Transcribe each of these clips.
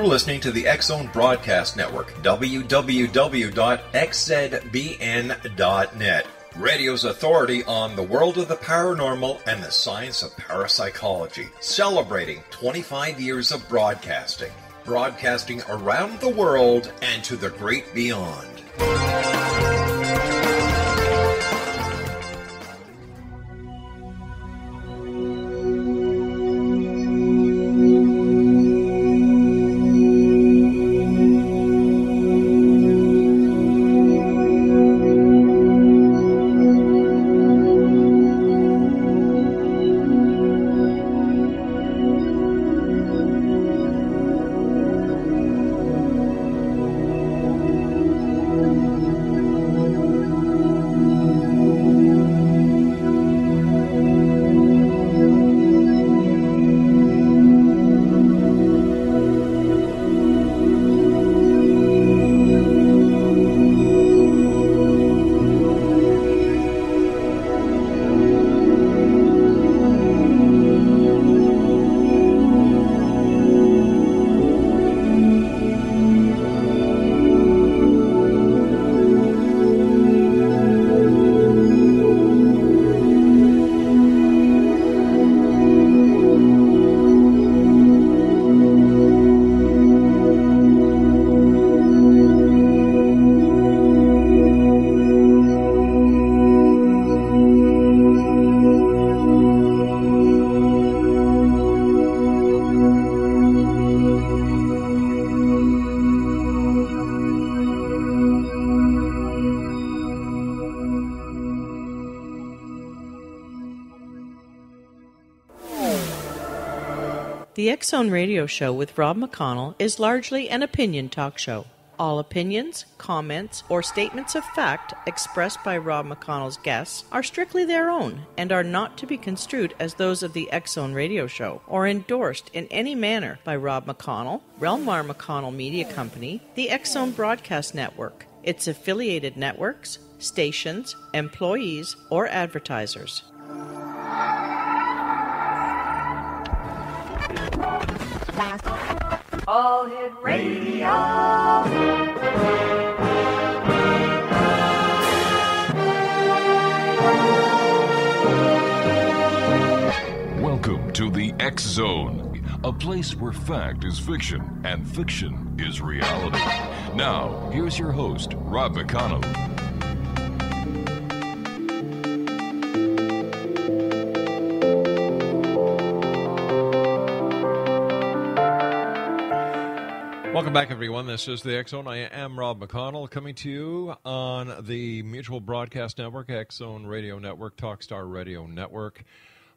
listening to the X-Zone Broadcast Network, www.xzbn.net. Radio's authority on the world of the paranormal and the science of parapsychology, celebrating 25 years of broadcasting. Broadcasting around the world and to the great beyond. The X-Zone Radio Show with Rob McConnell is largely an opinion talk show. All opinions, comments, or statements of fact expressed by Rob McConnell's guests are strictly their own and are not to be construed as those of the X-Zone Radio Show or endorsed in any manner by Rob McConnell, Relmar McConnell Media Company, the X-Zone Broadcast Network, its affiliated networks, stations, employees, or advertisers. All Hit Radio. Welcome to the X-Zone, a place where fact is fiction and fiction is reality. Now, here's your host, Rob McConnell. Welcome back, everyone. This is the X-Zone. I am Rob McConnell, coming to you on the Mutual Broadcast Network, X-Zone Radio Network, Talkstar Radio Network,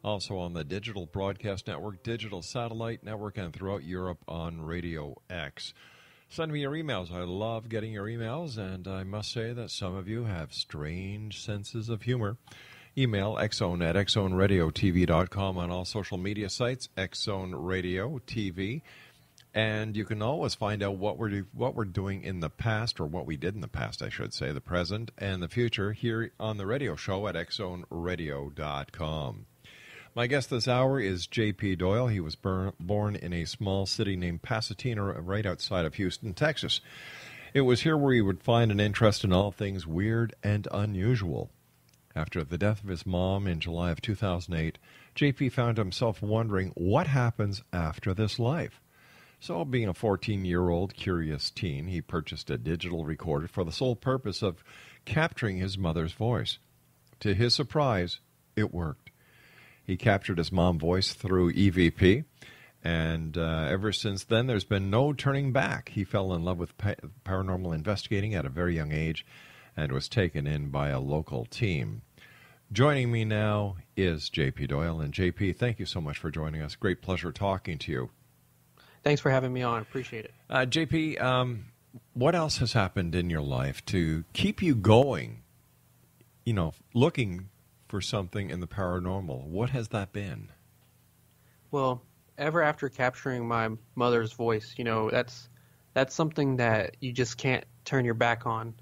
also on the Digital Broadcast Network, Digital Satellite Network, and throughout Europe on Radio X. Send me your emails. I love getting your emails, and I must say that some of you have strange senses of humor. Email xzone at xzoneradiotv.com on all social media sites, X-Zone Radio TV. And you can always find out what we're doing in the past, or what we did in the past, I should say, the present and the future, here on the radio show at xzonerradio.com. My guest this hour is J.P. Doyal. He was born in a small city named Pasadena, right outside of Houston, Texas. It was here where he would find an interest in all things weird and unusual. After the death of his mom in July of 2008, J.P. found himself wondering what happens after this life. So, being a 14-year-old curious teen, he purchased a digital recorder for the sole purpose of capturing his mother's voice. To his surprise, it worked. He captured his mom's voice through EVP, and ever since then, there's been no turning back. He fell in love with paranormal investigating at a very young age and was taken in by a local team. Joining me now is J.P. Doyal. And J.P., thank you so much for joining us. Great pleasure talking to you. Thanks for having me on. Appreciate it. J.P., what else has happened in your life to keep you going, looking for something in the paranormal? What has that been? Well, ever after capturing my mother's voice, that's something that you just can't turn your back on.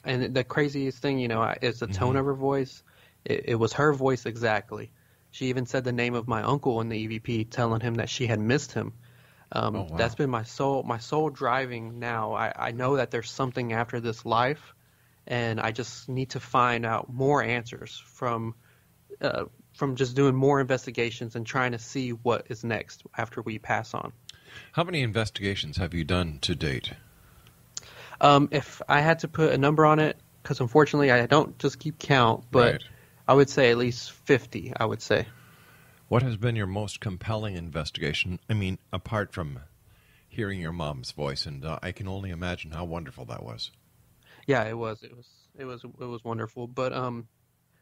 And the craziest thing, is the tone of her voice. It was her voice exactly. She even said the name of my uncle in the EVP, telling him that she had missed him. Wow. That's been my sole driving now. I know that there's something after this life, and I just need to find out more answers from just doing more investigations and trying to see what is next after we pass on. How many investigations have you done to date? If I had to put a number on it, because unfortunately I don't just keep count, but Right. I would say at least 50, I would say. What has been your most compelling investigation? I mean, apart from hearing your mom's voice, and I can only imagine how wonderful that was. Yeah, it was wonderful. But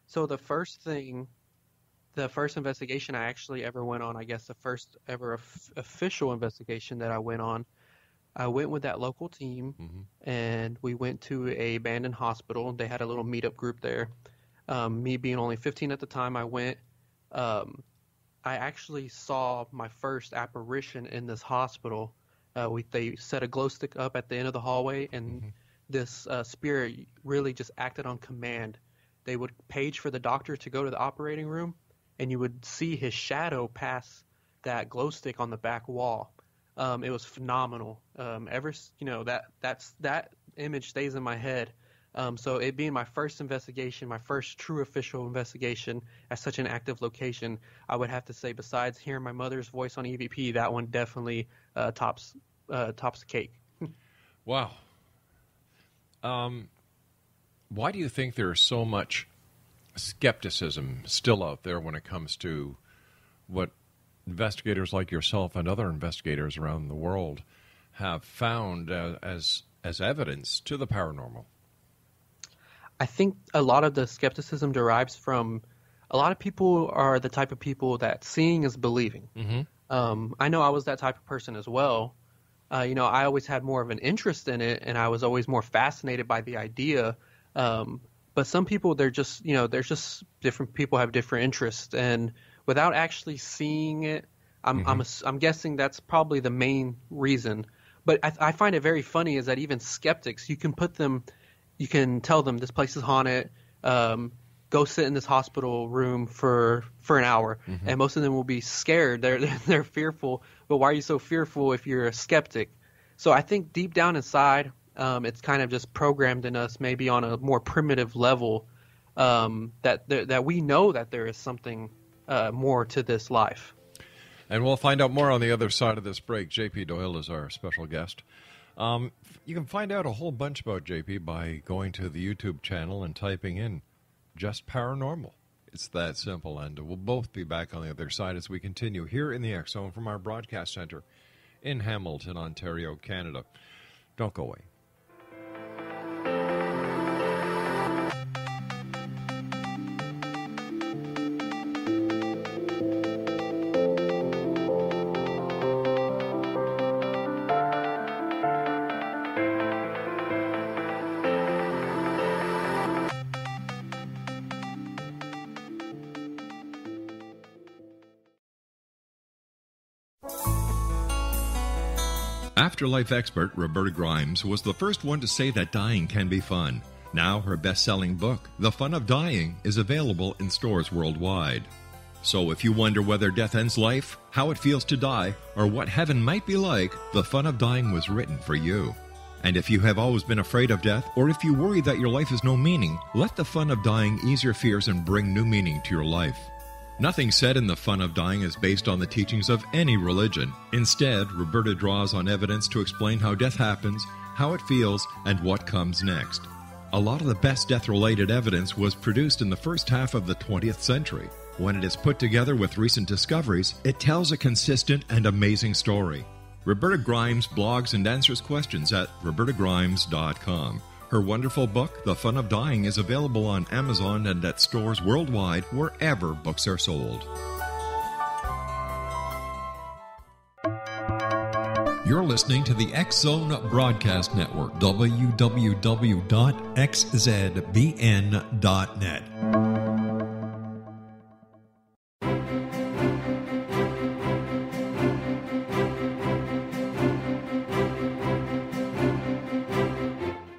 so the first investigation I actually ever went on, I guess the first ever official investigation that I went on, I went with that local team, and we went to a abandoned hospital. They had a little meetup group there. Me being only 15 at the time, I went. I actually saw my first apparition in this hospital. They set a glow stick up at the end of the hallway, and this spirit really just acted on command. They would page for the doctor to go to the operating room, and you would see his shadow pass that glow stick on the back wall. It was phenomenal. That image stays in my head. So it being my first investigation, my first true official investigation at such an active location, I would have to say, besides hearing my mother's voice on EVP, that one definitely tops the cake. Wow. Why do you think there's so much skepticism still out there when it comes to what investigators like yourself and other investigators around the world have found as evidence to the paranormal? I think a lot of the skepticism derives from a lot of people are the type of people that seeing is believing. I know I was that type of person as well. I always had more of an interest in it, and I was always more fascinated by the idea. But some people, there's just different people have different interests, and without actually seeing it, I'm guessing that's probably the main reason. But I find it very funny is that even skeptics, you can tell them this place is haunted. Go sit in this hospital room for an hour, and most of them will be scared. They're fearful. But why are you so fearful if you're a skeptic? So I think deep down inside, it's kind of just programmed in us, maybe on a more primitive level, that we know that there is something more to this life. And we'll find out more on the other side of this break. JP Doyal is our special guest. You can find out a whole bunch about JP by going to the YouTube channel and typing in Just Paranormal. It's that simple, and we'll both be back on the other side as we continue here in the X Zone from our broadcast center in Hamilton, Ontario, Canada. Don't go away. Afterlife expert Roberta Grimes was the first one to say that dying can be fun. Now her best-selling book, The Fun of Dying, is available in stores worldwide. So if you wonder whether death ends life, how it feels to die, or what heaven might be like, The Fun of Dying was written for you. And if you have always been afraid of death, or if you worry that your life has no meaning, let The Fun of Dying ease your fears and bring new meaning to your life. Nothing said in The Fun of Dying is based on the teachings of any religion. Instead, Roberta draws on evidence to explain how death happens, how it feels, and what comes next. A lot of the best death-related evidence was produced in the first half of the 20th century. When it is put together with recent discoveries, it tells a consistent and amazing story. Roberta Grimes blogs and answers questions at robertagrimes.com. Her wonderful book, The Fun of Dying, is available on Amazon and at stores worldwide wherever books are sold. You're listening to the X Zone Broadcast Network, www.xzbn.net.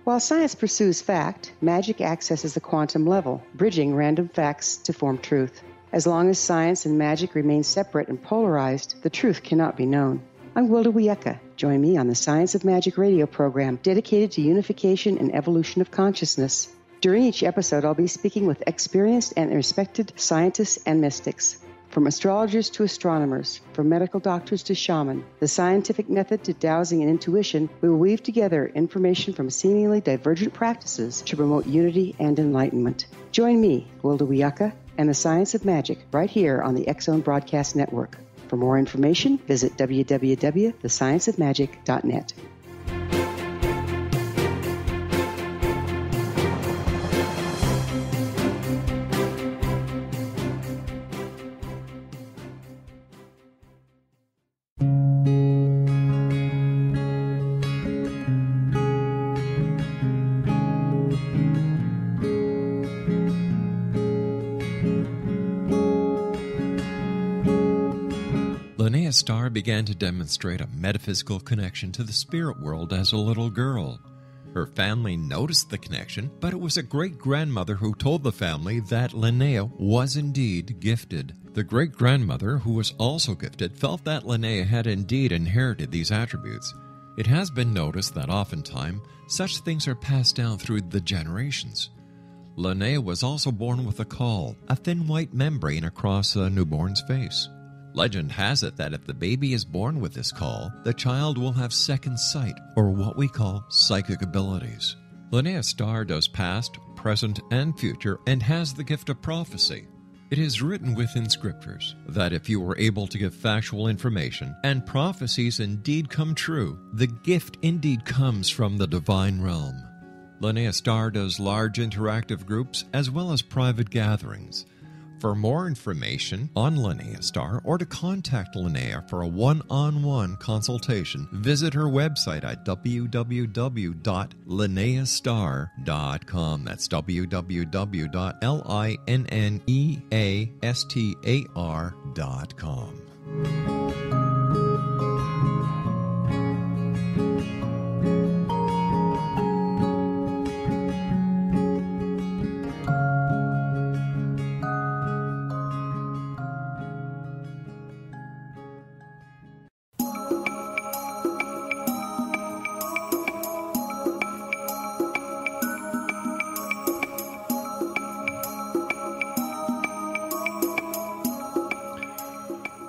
While science pursues fact, magic accesses the quantum level, bridging random facts to form truth. As long as science and magic remain separate and polarized, the truth cannot be known. I'm Wilda Wiecka. Join me on the Science of Magic radio program dedicated to unification and evolution of consciousness. During each episode, I'll be speaking with experienced and respected scientists and mystics. From astrologers to astronomers, from medical doctors to shaman, the scientific method to dowsing and intuition, we will weave together information from seemingly divergent practices to promote unity and enlightenment. Join me, Wilda Wiecka, and the Science of Magic right here on the X-Zone Broadcast Network. For more information, visit www.thescienceofmagic.net. Linnea Starr began to demonstrate a metaphysical connection to the spirit world as a little girl. Her family noticed the connection, but it was a great-grandmother who told the family that Linnea was indeed gifted. The great-grandmother, who was also gifted, felt that Linnea had indeed inherited these attributes. It has been noticed that oftentimes such things are passed down through the generations. Linnea was also born with a caul, a thin white membrane across a newborn's face. Legend has it that if the baby is born with this caul, the child will have second sight, or what we call psychic abilities. Linnea Starr does past, present, and future, and has the gift of prophecy. It is written within scriptures that if you are able to give factual information, and prophecies indeed come true, the gift indeed comes from the divine realm. Linnea Starr does large interactive groups as well as private gatherings. For more information on Linnea Starr or to contact Linnea for a one-on-one consultation, visit her website at www.linneastar.com. That's www.linneastar.com.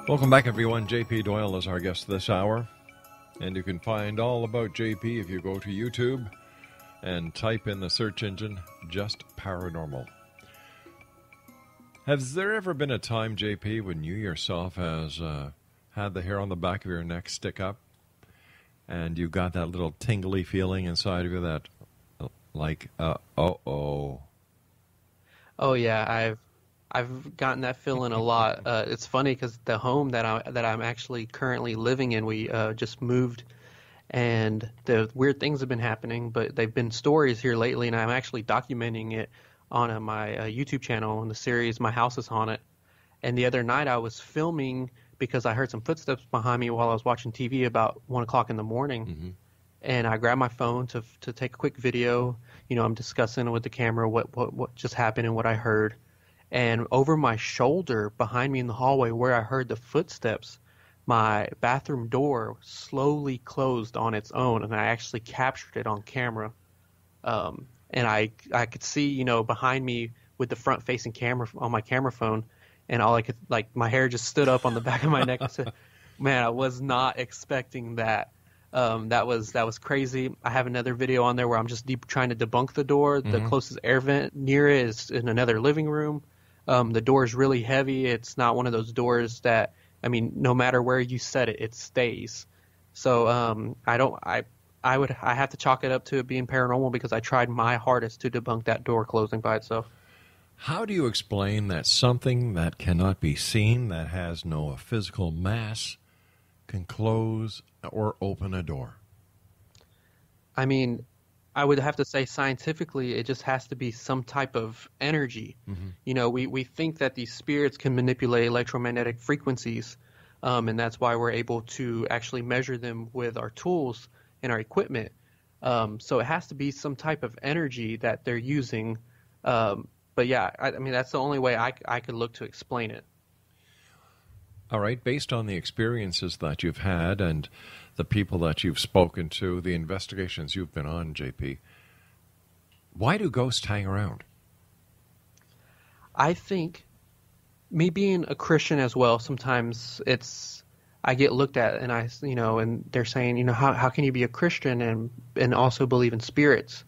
Welcome back, everyone. JP Doyal is our guest this hour. And you can find all about JP if you go to YouTube and type in the search engine, Just Paranormal. Has there ever been a time, JP, when you yourself has had the hair on the back of your neck stick up and you got that little tingly feeling inside of you that, like, uh-oh? Oh, yeah, I've gotten that feeling a lot. It's funny because the home that I'm actually currently living in, we just moved, and the weird things have been happening, but they've been stories here lately, and I'm actually documenting it on my YouTube channel in the series My House is Haunted. And the other night I was filming because I heard some footsteps behind me while I was watching TV about 1 o'clock in the morning. Mm-hmm. And I grabbed my phone to take a quick video. You know, I'm discussing with the camera what just happened and what I heard. And over my shoulder, behind me in the hallway where I heard the footsteps, my bathroom door slowly closed on its own, and I actually captured it on camera. And I could see, you know, behind me with the front-facing camera on my camera phone, and all I could, like, my hair just stood up on the back of my neck. I said, man, I was not expecting that. That was crazy. I have another video on there where I'm just trying to debunk the door. Mm-hmm. The closest air vent near it is in another living room. The door is really heavy. It's not one of those doors that, I mean, no matter where you set it, it stays. So I have to chalk it up to it being paranormal because I tried my hardest to debunk that door closing by itself. How do you explain that something that cannot be seen, that has no physical mass, can close or open a door? I mean, I would have to say scientifically, it just has to be some type of energy. Mm-hmm. You know, we think that these spirits can manipulate electromagnetic frequencies, and that's why we're able to actually measure them with our tools and our equipment. So it has to be some type of energy that they're using. But yeah, I mean, that's the only way I could look to explain it. All right, based on the experiences that you've had and the people that you've spoken to, the investigations you've been on, JP, why do ghosts hang around? I think me being a Christian as well, sometimes I get looked at and and they're saying, how can you be a Christian and also believe in spirits?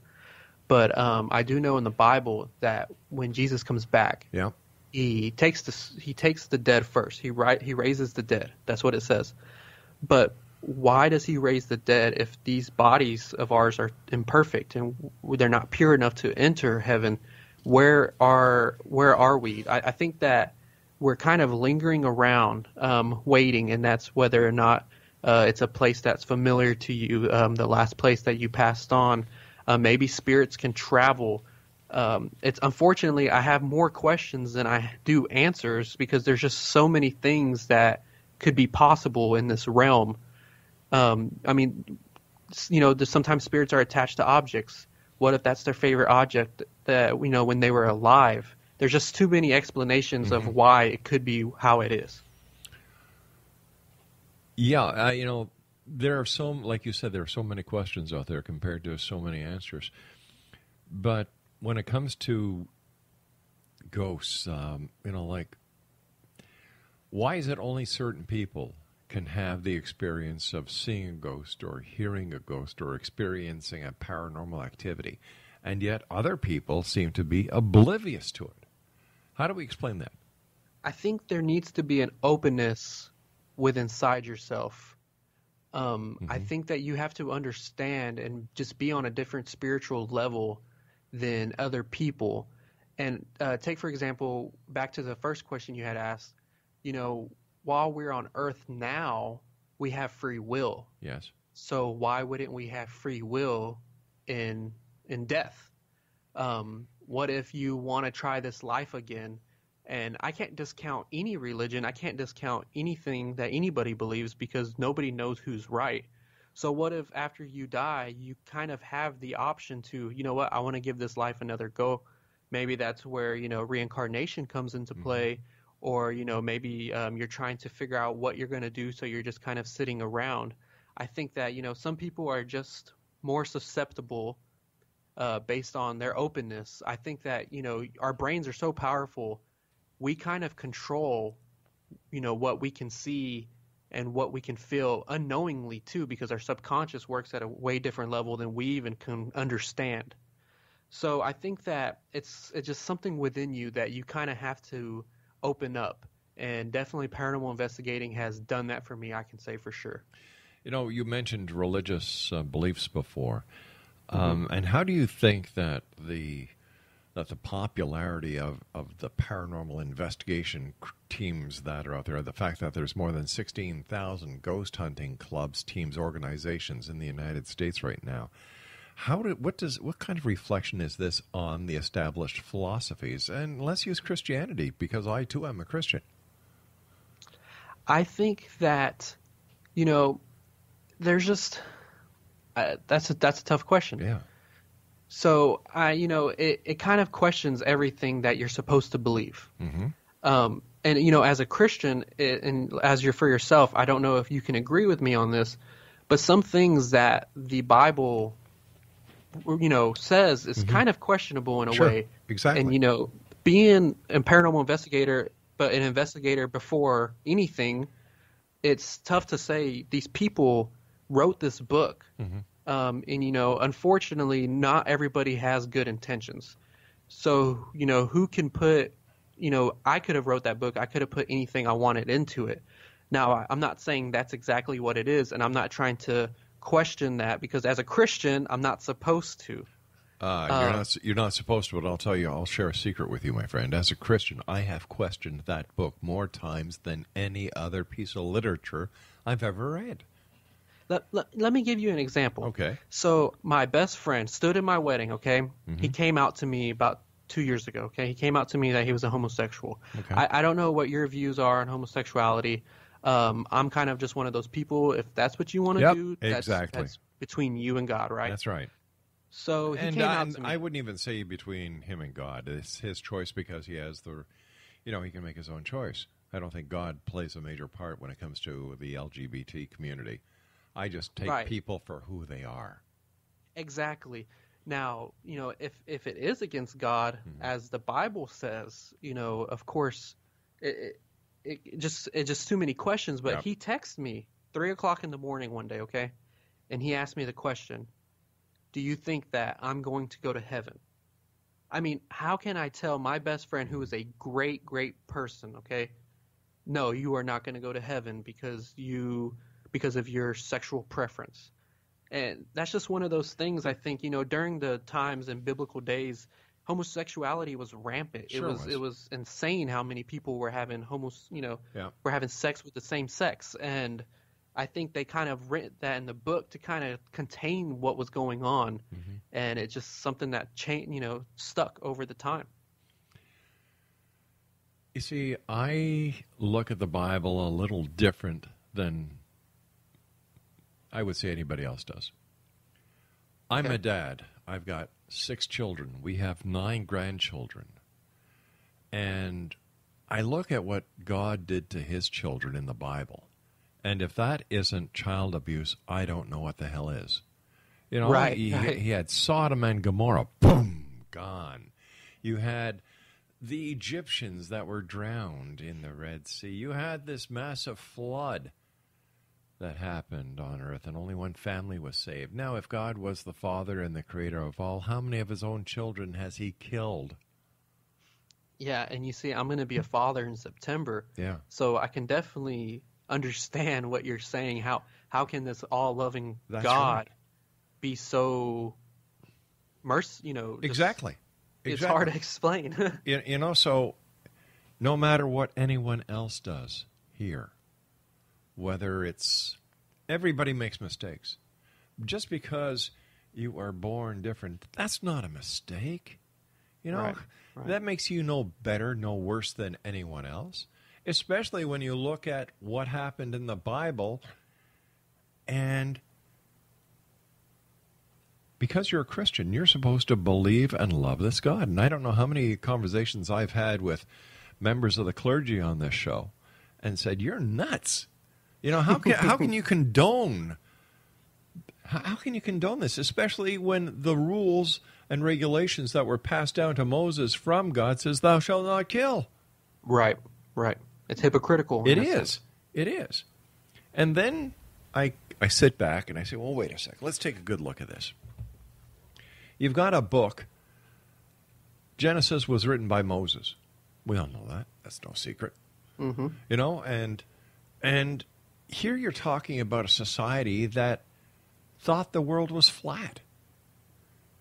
But I do know in the Bible that when Jesus comes back, Yeah. he takes the dead first. He raises the dead. That's what it says. But why does he raise the dead if these bodies of ours are imperfect and they're not pure enough to enter heaven? Where are we? I think that we're kind of lingering around, waiting, and that's whether or not it's a place that's familiar to you, the last place that you passed on. Maybe spirits can travel. It's unfortunately I have more questions than I do answers because there's just so many things that could be possible in this realm. Sometimes spirits are attached to objects. What if that's their favorite object that when they were alive? There's just too many explanations of why it could be how it is. Yeah, there are like you said, there are so many questions out there compared to so many answers. But when it comes to ghosts, why is it only certain people can have the experience of seeing a ghost or hearing a ghost or experiencing a paranormal activity, and yet other people seem to be oblivious to it? How do we explain that? I think there needs to be an openness inside yourself. I think that you have to understand and just be on a different spiritual level than other people. And take, for example, back to the first question you had asked, while we're on Earth now, we have free will. Yes. So why wouldn't we have free will in death? What if you want to try this life again? And I can't discount any religion. I can't discount anything that anybody believes because nobody knows who's right. So what if after you die, you kind of have the option to, I want to give this life another go. Maybe that's where, reincarnation comes into play. Or, maybe you're trying to figure out what you're going to do, so you're just kind of sitting around. I think that, some people are just more susceptible based on their openness. I think that, our brains are so powerful. We kind of control, what we can see and what we can feel unknowingly too, because our subconscious works at a way different level than we even can understand. So I think that it's just something within you that you kind of have to open up, and definitely paranormal investigating has done that for me, I can say for sure. You mentioned religious beliefs before, and how do you think that the popularity of the paranormal investigation teams that are out there, the fact that there's more than 16,000 ghost hunting clubs, teams, organizations in the United States right now, what kind of reflection is this on the established philosophies? And let's use Christianity, because I too am a Christian. I think that there's just that's a tough question. Yeah. So it kind of questions everything that you're supposed to believe. And as a Christian, and as you're for yourself, I don't know if you can agree with me on this, but some things that the Bible says is kind of questionable in a way. Exactly. And being a paranormal investigator, but an investigator before anything, it's tough to say these people wrote this book. And unfortunately, not everybody has good intentions. So who can put I could have wrote that book. I could have put anything I wanted into it. Now, I'm not saying that's exactly what it is, and I'm not trying to question that, because as a Christian, I'm not supposed to. You're not supposed to, but I'll tell you, I'll share a secret with you, my friend. As a Christian, I have questioned that book more times than any other piece of literature I've ever read. Let me give you an example. Okay. So my best friend stood in my wedding, okay? He came out to me about 2 years ago, okay? He came out to me that he was a homosexual. Okay. I don't know what your views are on homosexuality. I'm kind of just one of those people. If that's what you want to do, that's between you and God, right? That's right. So he came out to me. I wouldn't even say between him and God. It's his choice, because he has he can make his own choice. I don't think God plays a major part when it comes to the LGBT community. I just take Right. people for who they are. Exactly. Now, if it is against God, as the Bible says, of course, it just too many questions. But Yep. he texted me 3:00 in the morning one day, okay, and he asked me the question, "Do you think that I'm going to go to heaven?" I mean, how can I tell my best friend, who is a great, great person, okay, no, you are not going to go to heaven because of your sexual preference? And that's just one of those things. I think, during the times in biblical days, homosexuality was rampant. Sure It was insane how many people were having Yeah. were having sex with the same sex. And I think they kind of written that in the book to kind of contain what was going on. And it's just something that stuck over the time. You see, I look at the Bible a little different than I would say anybody else does. I'm Okay. a dad. I've got 6 children. We have 9 grandchildren. And I look at what God did to his children in the Bible. And if that isn't child abuse, I don't know what the hell is. Right. He had Sodom and Gomorrah. Boom, gone. You had the Egyptians that were drowned in the Red Sea. You had this massive flood that happened on earth, and only one family was saved. Now, if God was the Father and the Creator of all, how many of his own children has he killed? Yeah, and you see, I'm going to be a father in September. Yeah. So I can definitely understand what you're saying. How can this all-loving That's God right. be so merciful? Exactly. It's hard to explain. So no matter what anyone else does here, whether it's everybody makes mistakes. Just because you are born different, that's not a mistake. Right. That makes you no better, no worse than anyone else, especially when you look at what happened in the Bible. And because you're a Christian, you're supposed to believe and love this God. And I don't know how many conversations I've had with members of the clergy on this show and said, you're nuts. How can you condone? How can you condone this, especially when the rules and regulations that were passed down to Moses from God says, "Thou shalt not kill." Right. It's hypocritical. It is. And then I sit back and I say, well, wait a second. Let's take a good look at this. You've got a book. Genesis was written by Moses. We all know that. That's no secret. Mm-hmm. And here you're talking about a society that thought the world was flat.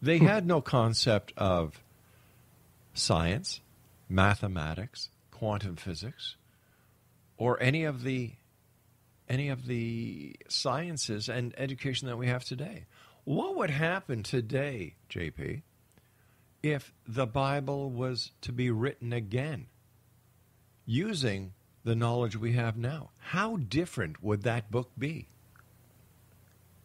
They had no concept of science, mathematics, quantum physics, or any of the sciences and education that we have today. What would happen today, JP, if the Bible was to be written again using the knowledge we have now? How different would that book be?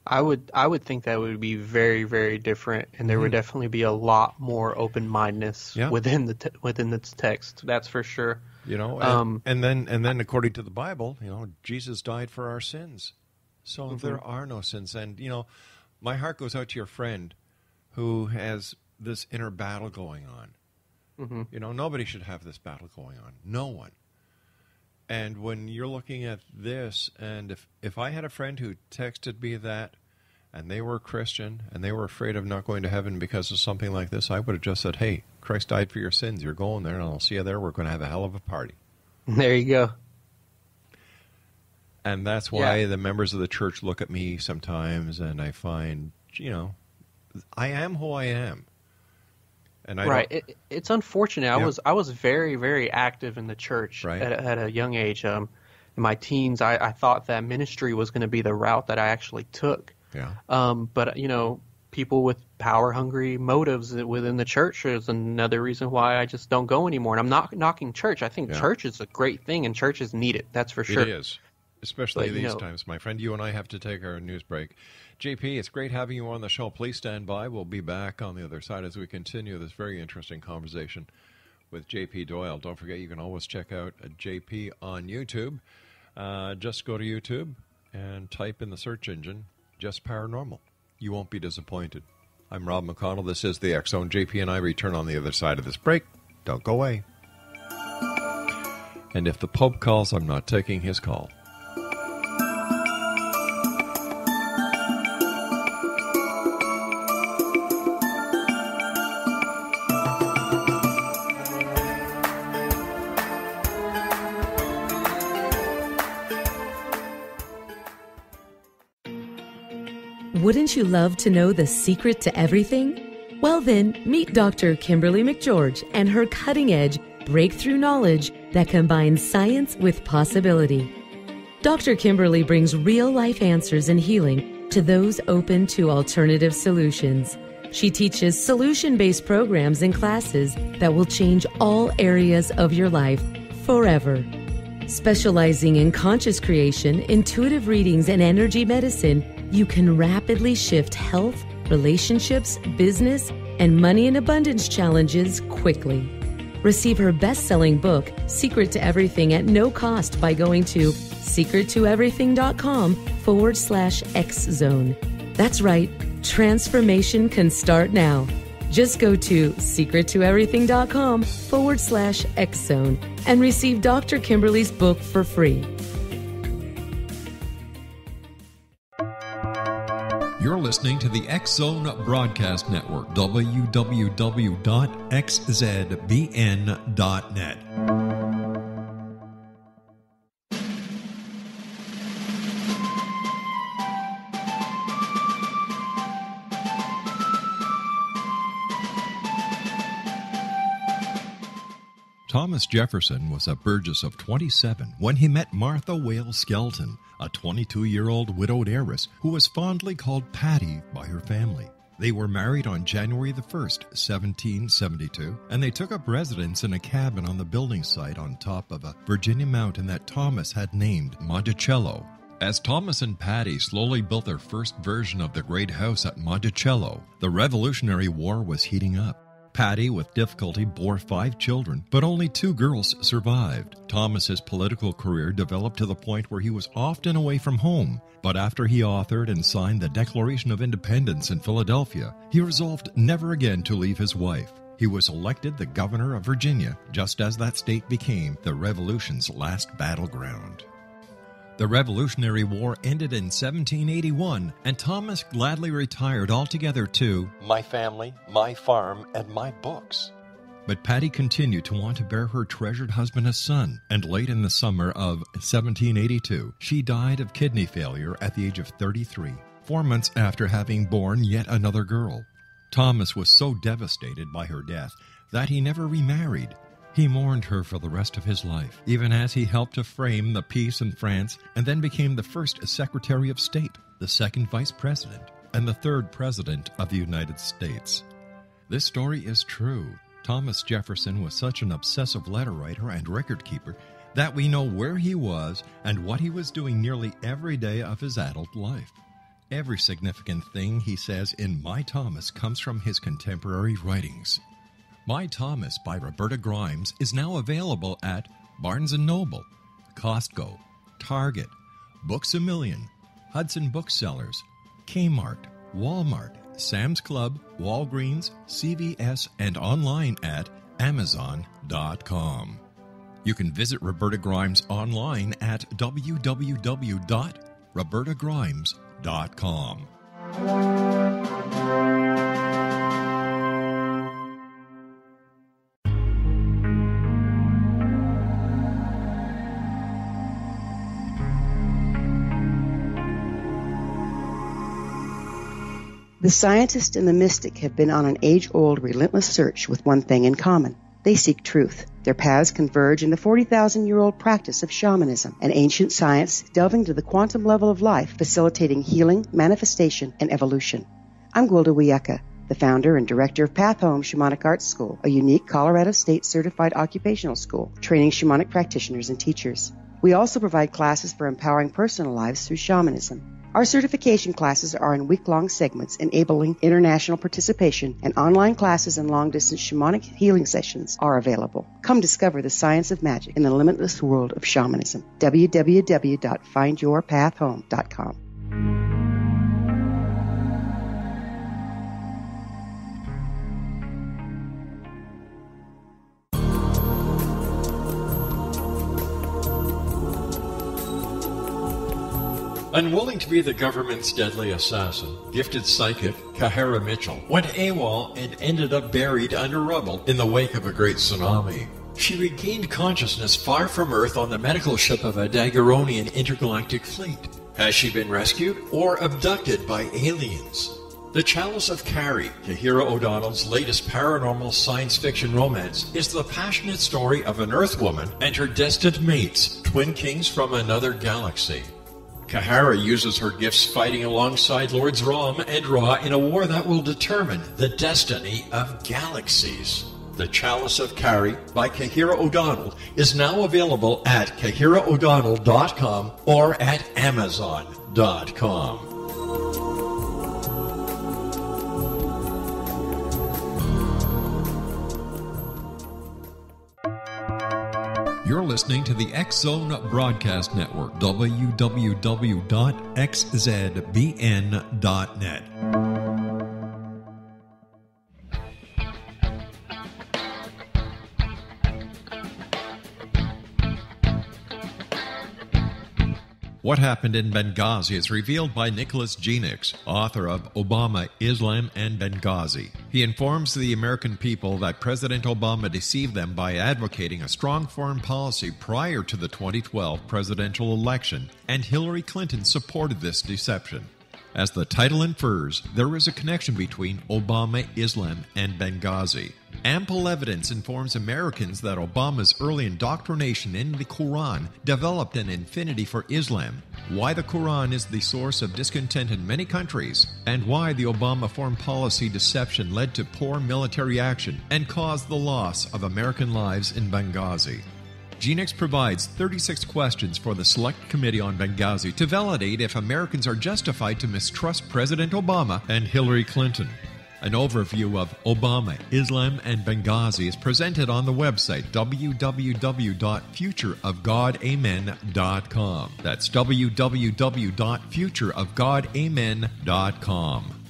I would think that would be very, very different, and there would definitely be a lot more open-mindedness within the text. That's for sure. And then according to the Bible, Jesus died for our sins, so there are no sins. And my heart goes out to your friend who has this inner battle going on. Nobody should have this battle going on. No one. And when you're looking at this, and if I had a friend who texted me that, and they were Christian, and they were afraid of not going to heaven because of something like this, I would have just said, hey, Christ died for your sins. You're going there, and I'll see you there. We're going to have a hell of a party. There you go. And that's why the members of the church look at me sometimes, and I find, I am who I am. And it's unfortunate. I was very, very active in the church at a young age. In my teens, I thought that ministry was going to be the route that I actually took. Yeah. But people with power-hungry motives within the church is another reason why I just don't go anymore. And I'm not knocking church. I think church is a great thing, and church is needed. That's for sure. It is. Especially these times, my friend. You and I have to take our news break. JP, it's great having you on the show. Please stand by. We'll be back on the other side as we continue this very interesting conversation with JP Doyal. Don't forget, you can always check out JP on YouTube. Just go to YouTube and type in the search engine, Just Paranormal. You won't be disappointed. I'm Rob McConnell. This is the X Zone. JP and I return on the other side of this break. Don't go away. And if the Pope calls, I'm not taking his call. Wouldn't you love to know the secret to everything? Well then, meet Dr. Kimberly McGeorge and her cutting-edge breakthrough knowledge that combines science with possibility. Dr. Kimberly brings real-life answers and healing to those open to alternative solutions. She teaches solution-based programs and classes that will change all areas of your life forever. Specializing in conscious creation, intuitive readings, and energy medicine, you can rapidly shift health, relationships, business, and money and abundance challenges quickly. Receive her best-selling book, Secret to Everything, at no cost by going to secrettoeverything.com/X-Zone. That's right, transformation can start now. Just go to secrettoeverything.com/X-Zone and receive Dr. Kimberly's book for free. You're listening to the X Zone Broadcast Network, www.xzbn.net. Thomas Jefferson was a Burgess of 27 when he met Martha Whale Skelton, a 22-year-old widowed heiress who was fondly called Patty by her family. They were married on January the 1st, 1772, and they took up residence in a cabin on the building site on top of a Virginia mountain that Thomas had named Monticello. As Thomas and Patty slowly built their first version of the great house at Monticello, the Revolutionary War was heating up. Patty, with difficulty, bore 5 children, but only 2 girls survived. Thomas's political career developed to the point where he was often away from home, but after he authored and signed the Declaration of Independence in Philadelphia, he resolved never again to leave his wife. He was elected the governor of Virginia, just as that state became the Revolution's last battleground. The Revolutionary War ended in 1781, and Thomas gladly retired altogether to my family, my farm, and my books. But Patty continued to want to bear her treasured husband a son, and late in the summer of 1782, she died of kidney failure at the age of 33, 4 months after having borne yet another girl. Thomas was so devastated by her death that he never remarried. He mourned her for the rest of his life, even as he helped to frame the peace in France and then became the first Secretary of State, the second Vice President, and the third President of the United States. This story is true. Thomas Jefferson was such an obsessive letter writer and record keeper that we know where he was and what he was doing nearly every day of his adult life. Every significant thing he says in My Thomas comes from his contemporary writings. My Thomas by Roberta Grimes is now available at Barnes & Noble, Costco, Target, Books A Million, Hudson Booksellers, Kmart, Walmart, Sam's Club, Walgreens, CVS, and online at Amazon.com. You can visit Roberta Grimes online at www.robertagrimes.com. The scientist and the mystic have been on an age-old, relentless search with one thing in common. They seek truth. Their paths converge in the 40,000-year-old practice of shamanism, an ancient science delving to the quantum level of life, facilitating healing, manifestation, and evolution. I'm Gwilda Wiyaka, the founder and director of Path Home Shamanic Arts School, a unique Colorado State-certified occupational school, training shamanic practitioners and teachers. We also provide classes for empowering personal lives through shamanism. Our certification classes are in week-long segments enabling international participation, and online classes and long-distance shamanic healing sessions are available. Come discover the science of magic in the limitless world of shamanism. www.findyourpathhome.com. Unwilling to be the government's deadly assassin, gifted psychic Kahara Mitchell went AWOL and ended up buried under rubble in the wake of a great tsunami. She regained consciousness far from Earth on the medical ship of a Daguerrean intergalactic fleet. Has she been rescued or abducted by aliens? The Chalice of Carrie, Kahira O'Donnell's latest paranormal science fiction romance, is the passionate story of an Earth woman and her destined mates, twin kings from another galaxy. Kahara uses her gifts fighting alongside Lords Ram and Ra in a war that will determine the destiny of galaxies. The Chalice of Carrie by Kahira O'Donnell is now available at KahiraO'Donnell.com or at Amazon.com. You're listening to the X-Zone Broadcast Network, www.xzbn.net. What happened in Benghazi is revealed by Nicholas Genix, author of Obama, Islam, and Benghazi. He informs the American people that President Obama deceived them by advocating a strong foreign policy prior to the 2012 presidential election, and Hillary Clinton supported this deception. As the title infers, there is a connection between Obama, Islam, and Benghazi. Ample evidence informs Americans that Obama's early indoctrination in the Quran developed an affinity for Islam, why the Quran is the source of discontent in many countries, and why the Obama foreign policy deception led to poor military action and caused the loss of American lives in Benghazi. Genix provides 36 questions for the Select Committee on Benghazi to validate if Americans are justified to mistrust President Obama and Hillary Clinton. An overview of Obama, Islam, and Benghazi is presented on the website www.futureofgodamen.com. That's www.futureofgodamen.com.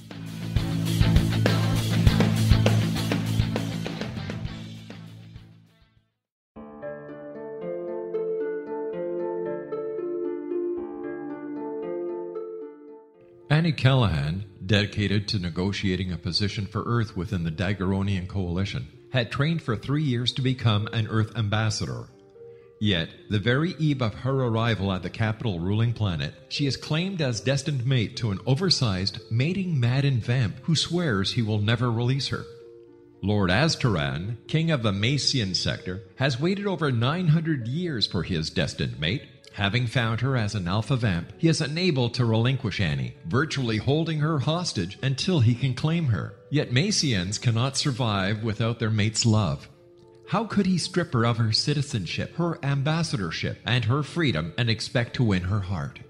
Annie Callahan, dedicated to negotiating a position for Earth within the Daguerrean Coalition, had trained for 3 years to become an Earth ambassador. Yet, the very eve of her arrival at the capital ruling planet, she is claimed as destined mate to an oversized, mating-maddened vamp who swears he will never release her. Lord Aztaran, king of the Macian sector, has waited over 900 years for his destined mate. Having found her as an alpha vamp, he is unable to relinquish Annie, virtually holding her hostage until he can claim her. Yet Macians cannot survive without their mate's love. How could he strip her of her citizenship, her ambassadorship, and her freedom and expect to win her heart?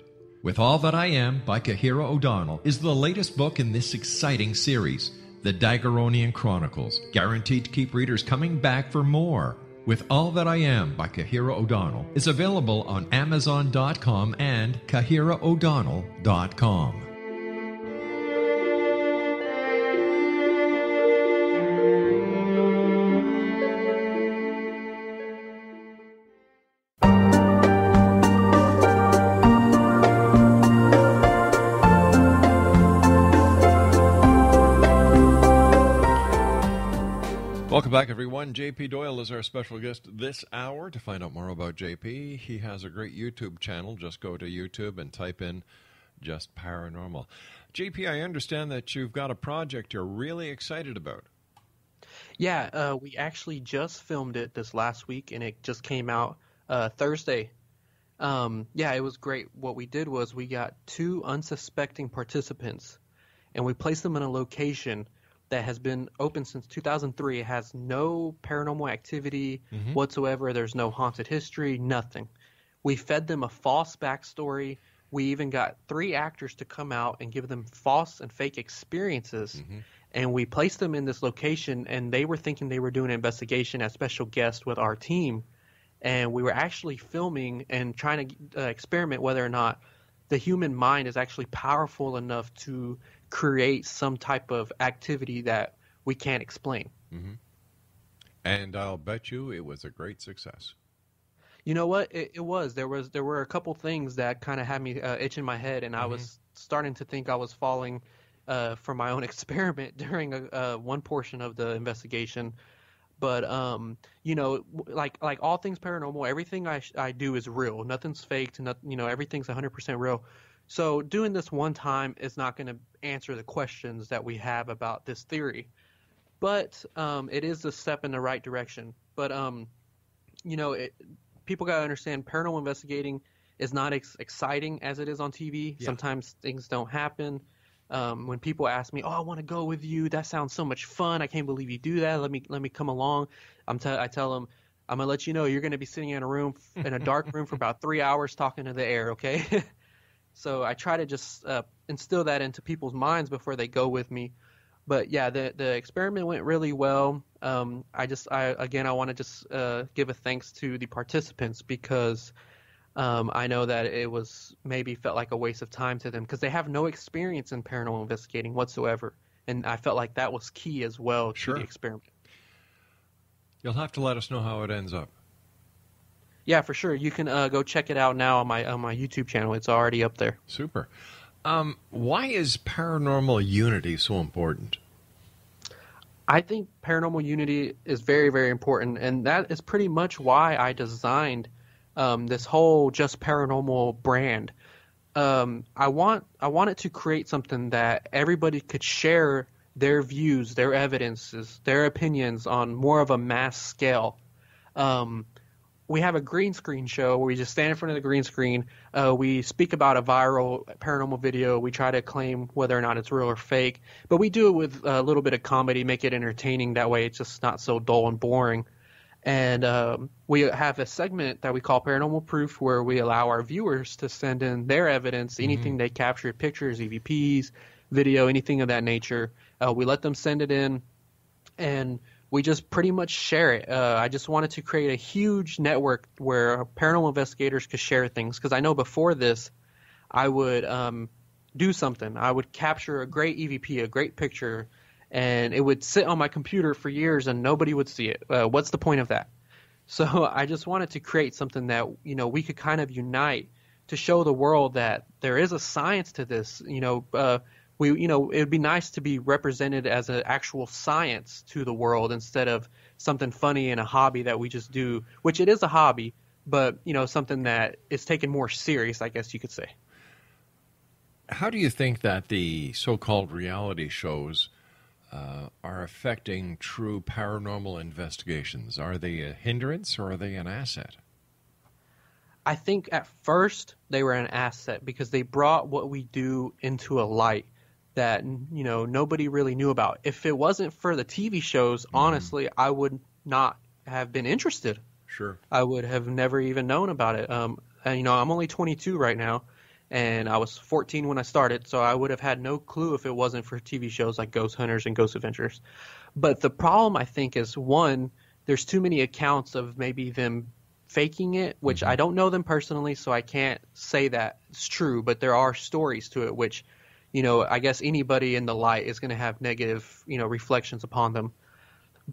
With All That I Am by Kahira O'Donnell is the latest book in this exciting series, The Daguerrean Chronicles, guaranteed to keep readers coming back for more. With All That I Am by Kahira O'Donnell is available on Amazon.com and KahiraO'Donnell.com. Welcome back, everyone. JP Doyal is our special guest this hour. To find out more about JP, he has a great YouTube channel. Just go to YouTube and type in Just Paranormal. JP, I understand that you've got a project you're really excited about. Yeah, we actually just filmed it this last week, and it just came out Thursday. Yeah, it was great. What we did was we got 2 unsuspecting participants, and we placed them in a location that has been open since 2003. It has no paranormal activity whatsoever. There's no haunted history, nothing. We fed them a false backstory We even got 3 actors to come out and give them false and fake experiences. And we placed them in this location, and they were thinking they were doing an investigation as special guests with our team. And we were actually filming and trying to experiment whether or not the human mind is actually powerful enough to create some type of activity that we can't explain. And I'll bet you it was a great success. You know what? It was. There were a couple things that kind of had me itching my head, and I was starting to think I was falling for my own experiment during one portion of the investigation. But you know, like all things paranormal, everything I do is real. Nothing's faked. Everything's 100% real. So doing this one time is not going to answer the questions that we have about this theory. But it is a step in the right direction. But people got to understand paranormal investigating is not exciting as it is on TV. Yeah. Sometimes things don't happen. When people ask me, "Oh, I want to go with you. That sounds so much fun. I can't believe you do that. Let me come along." I tell them, "I'm gonna let you know you're gonna be sitting in a dark room for about 3 hours talking to the air." Okay. So I try to just instill that into people's minds before they go with me. But yeah, the experiment went really well. I want to just give a thanks to the participants because I know that it felt like a waste of time to them because they have no experience in paranormal investigating whatsoever. And I felt like that was key as well to the experiment. You'll have to let us know how it ends up. Yeah, for sure. You can go check it out now on my YouTube channel. It's already up there. Super. Why is paranormal unity so important? I think paranormal unity is very, very important, and that is pretty much why I designed this whole Just Paranormal brand. I wanted to create something that everybody could share their views, their evidences, their opinions on more of a mass scale. We have a green screen show where we just stand in front of the green screen. We speak about a viral paranormal video. We try to claim whether or not it's real or fake. But we do it with a little bit of comedy, make it entertaining. That way it's just not so dull and boring. And we have a segment that we call Paranormal Proof where we allow our viewers to send in their evidence, anything they captured, pictures, EVPs, video, anything of that nature. We let them send it in, and we just pretty much share it. I just wanted to create a huge network where paranormal investigators could share things. Because I know before this, I would do something. I would capture a great EVP, a great picture, and it would sit on my computer for years and nobody would see it. What's the point of that? So I just wanted to create something that, we could kind of unite to show the world that there is a science to this. It would be nice to be represented as an actual science to the world instead of something funny and a hobby that we just do, which it is a hobby, but, something that is taken more serious, I guess you could say. How do you think that the so-called reality shows are affecting true paranormal investigations? Are they a hindrance or are they an asset? I think at first they were an asset because they brought what we do into a light that nobody really knew about. If it wasn't for the TV shows, honestly, I would not have been interested. Sure. I would have never even known about it. I'm only 22 right now, and I was 14 when I started, so I would have had no clue if it wasn't for TV shows like Ghost Hunters and Ghost Adventures. But the problem, I think, is, one, there's too many accounts of maybe them faking it, which I don't know them personally, so I can't say that it's true, but there are stories to it, which I guess anybody in the light is going to have negative, reflections upon them.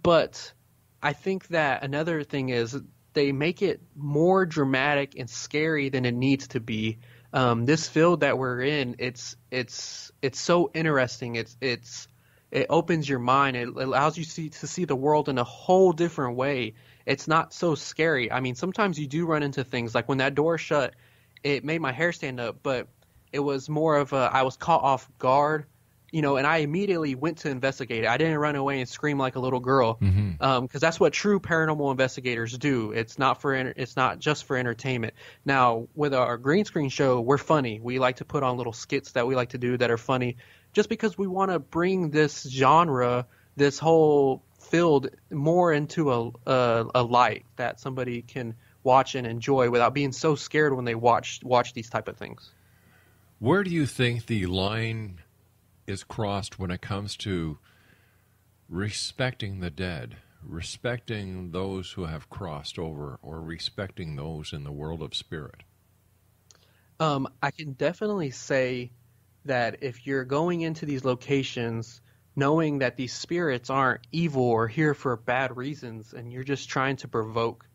But I think that another thing is they make it more dramatic and scary than it needs to be. This field that we're in, it's so interesting. It opens your mind. It allows you to see the world in a whole different way. It's not so scary. I mean, sometimes you do run into things like when that door shut, it made my hair stand up, but it was more of I was caught off guard, and I immediately went to investigate it. I didn't run away and scream like a little girl, because that's what true paranormal investigators do. It's not just for entertainment. Now, with our green screen show, we're funny. We like to put on little skits that we like to do that are funny, just because we want to bring this genre, this whole field, more into a light that somebody can watch and enjoy without being so scared when they watch these type of things. Where do you think the line is crossed when it comes to respecting the dead, respecting those who have crossed over, or respecting those in the world of spirit? I can definitely say that if you're going into these locations knowing that these spirits aren't evil or here for bad reasons, and you're just trying to provoke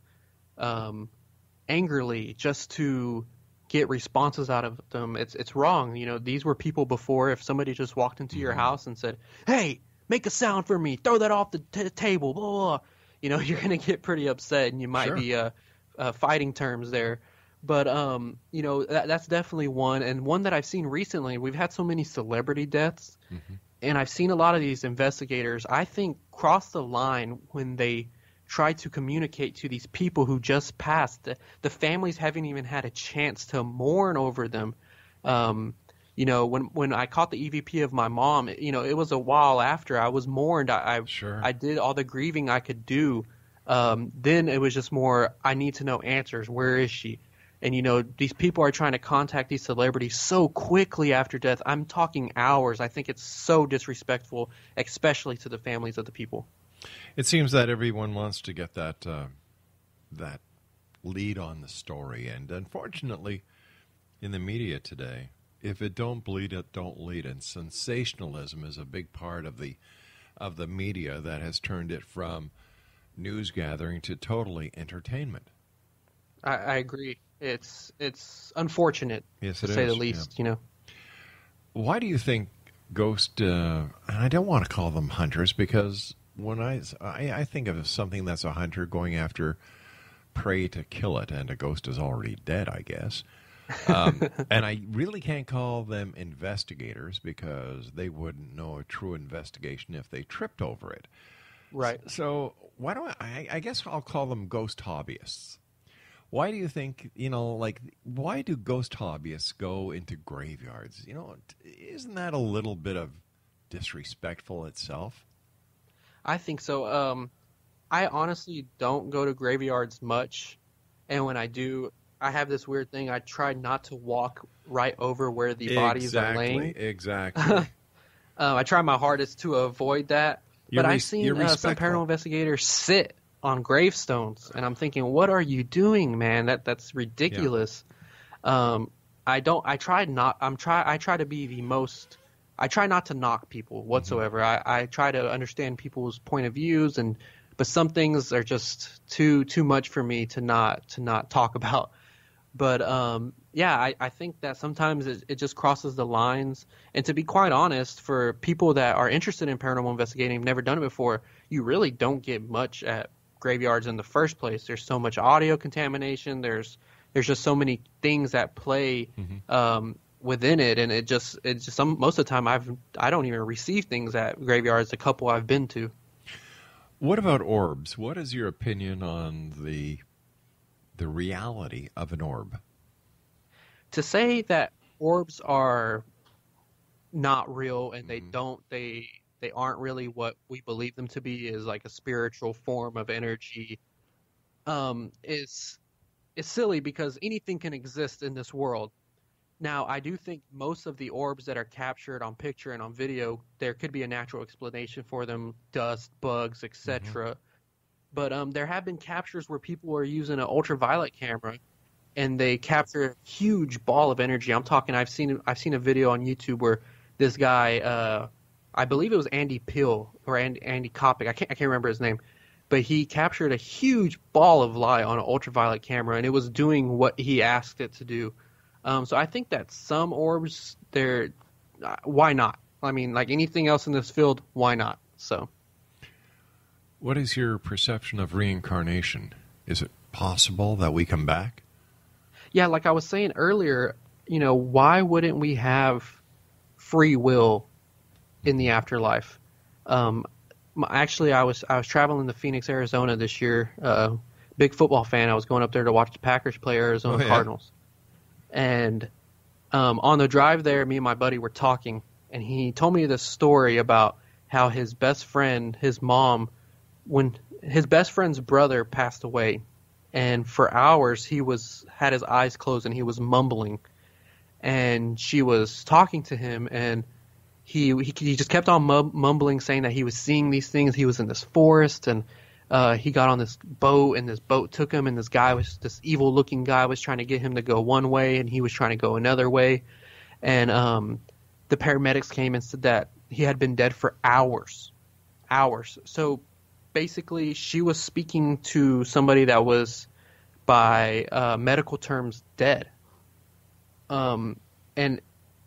angrily just to get responses out of them, it's wrong. You know, these were people before. If somebody just walked into your house and said, "Hey, make a sound for me, throw that off the table," blah, blah, blah, you know, you're going to get pretty upset, and you might be fighting terms there. But, you know, that's definitely one. And one that I've seen recently, we've had so many celebrity deaths, and I've seen a lot of these investigators, I think, cross the line when they try to communicate to these people who just passed. The families haven't even had a chance to mourn over them. You know, when I caught the EVP of my mom, you know, it was a while after I was mourned. I did all the grieving I could do. Then it was just more, I need to know answers. Where is she? And, you know, these people are trying to contact these celebrities so quickly after death. I'm talking hours. I think it's so disrespectful, especially to the families of the people. It seems that everyone wants to get that lead on the story. And unfortunately, in the media today, if it don't bleed, it don't lead. And sensationalism is a big part of the media that has turned it from news gathering to totally entertainment. I agree. It's unfortunate, to say the least, you know. Why do you think ghost, and I don't want to call them hunters, because when I think of something that's a hunter going after prey to kill it, and a ghost is already dead, I guess. And I really can't call them investigators, because they wouldn't know a true investigation if they tripped over it. Right. So why don't I guess I'll call them ghost hobbyists. Why do you think, you know, like, why do ghost hobbyists go into graveyards? You know, isn't that a little bit of disrespectful itself? I think so. I honestly don't go to graveyards much. And when I do, I have this weird thing. I try not to walk right over where the bodies are laying. Exactly. I try my hardest to avoid that. But I've seen some paranormal investigators sit on gravestones, and I'm thinking, what are you doing, man? That's ridiculous. Yeah. I try to be the most. I try not to knock people whatsoever. I try to understand people's point of views, but some things are just too much for me to not talk about. But I think that sometimes it just crosses the lines. And to be quite honest, for people that are interested in paranormal investigating, have never done it before, you really don't get much at graveyards in the first place. There's so much audio contamination. There's just so many things that play within it, and it just most of the time I don't even receive things at graveyards. The couple I've been to. What about orbs? What is your opinion on the reality of an orb? To say that orbs are not real and they aren't really what we believe them to be, is like a spiritual form of energy, is silly, because anything can exist in this world. Now, I do think most of the orbs that are captured on picture and on video, there could be a natural explanation for them: dust, bugs, etc. But there have been captures where people are using an ultraviolet camera, and they capture a huge ball of energy. I'm talking, I've seen a video on YouTube where this guy, I believe it was Andy Peel or Andy Kopic, I can't remember his name, but he captured a huge ball of light on an ultraviolet camera, and it was doing what he asked it to do. So I think that some orbs, why not? I mean, like anything else in this field, why not? So, what is your perception of reincarnation? Is it possible that we come back? Yeah, like I was saying earlier, you know, why wouldn't we have free will in the afterlife? Actually, I was traveling to Phoenix, Arizona this year. Big football fan. I was going up there to watch the Packers play Arizona Cardinals. And on the drive there, me and my buddy were talking, and he told me this story about how his best friend, his mom, when his best friend's brother passed away, and for hours he had his eyes closed and he was mumbling. and she was talking to him, and he just kept on mumbling, saying that he was seeing these things. He was in this forest, and he got on this boat, and this boat took him, and this evil-looking guy was trying to get him to go one way, and he was trying to go another way. And the paramedics came and said that he had been dead for hours. So basically, she was speaking to somebody that was, by medical terms, dead. And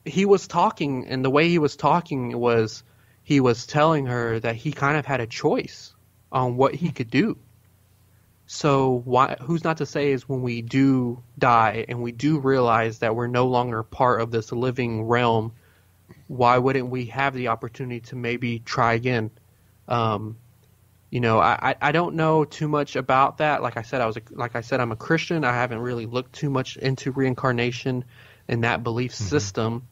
he was talking, and the way he was talking was he was telling her that he kind of had a choice on what he could do. So who's not to say is when we do die and we do realize that we're no longer part of this living realm, why wouldn't we have the opportunity to maybe try again? You know, I don't know too much about that. Like I said, I'm a Christian. I haven't really looked too much into reincarnation and that belief system.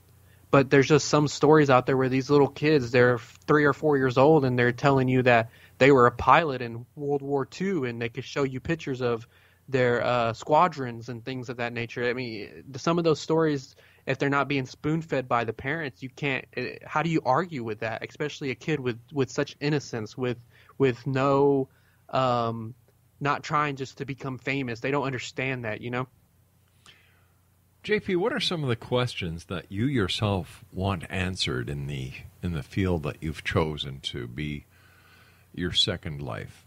But there's just some stories out there where these little kids, they're 3 or 4 years old, and they're telling you that they were a pilot in World War II, and they could show you pictures of their squadrons and things of that nature. I mean, some of those stories, if they're not being spoon-fed by the parents, you can't. How do you argue with that? Especially a kid with such innocence, with no, not trying just to become famous. They don't understand that, you know. JP, what are some of the questions that you yourself want answered in the field that you've chosen to be your second life?